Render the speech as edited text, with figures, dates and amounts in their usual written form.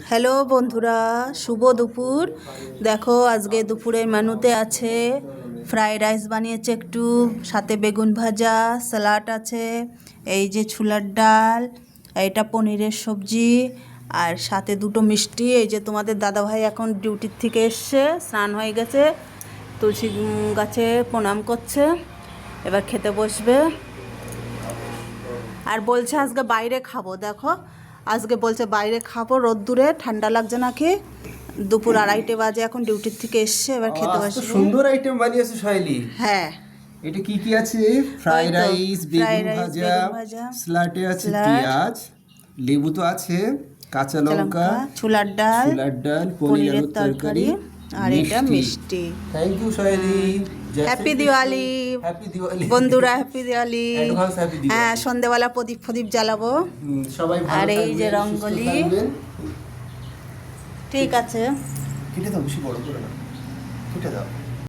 Hello বন্ধুরা, শুভ দুপুর। দেখো আজকে দুপুরের মেনুতে আছে ফ্রাইড রাইস বানিয়েছে একটু, সাথে বেগুন ভাজা, স্যালাড আছে, এই যে ছোলার ডাল, এইটা পনিরের সবজি, আর সাথে দুটো মিষ্টি। এই যে তোমাদের দাদাভাই এখন ডিউটির থেকে এসছে, স্নান হয়ে গেছে, তুলসী গাছে প্রণাম করছে, এবার খেতে বসবে। আর বলছে আজকে বাইরে খাবো। দেখো আজকে বলছে বাইরে খাবো, রোদ্দুরে ঠান্ডা লাগছে নাকি। দুপুর 2:30 বাজে, এখন ডিউটির থেকে এসছে, এবার খেতে বসবে। সুন্দর আইটেম বানিয়েছে সোহেলি। হ্যাঁ, এটা কি কি আছে? ফ্রাইড রাইস, বেগুন ভাজা, স্যালাডে আছে পেঁয়াজ, লেবু তো আছে, কাঁচা লঙ্কা, ছোলার ডাল, পনির আলুর তরকারি, আর এটা মিষ্টি। Thank you Soheli. Happy Diwali happy Diwali বন্ধুরা, happy Diwali. Advance happy Diwali. হ্যাঁ, সন্ধ্যেবেলা প্রদীপ জ্বালাবো। সবাই ভালো আর এই যে থাকবেন, রঙ্গোলি। সুস্থ থাকবেন। ঠিক আছে, কেটে দাও, বেশি বড় করে না, কেটে দাও।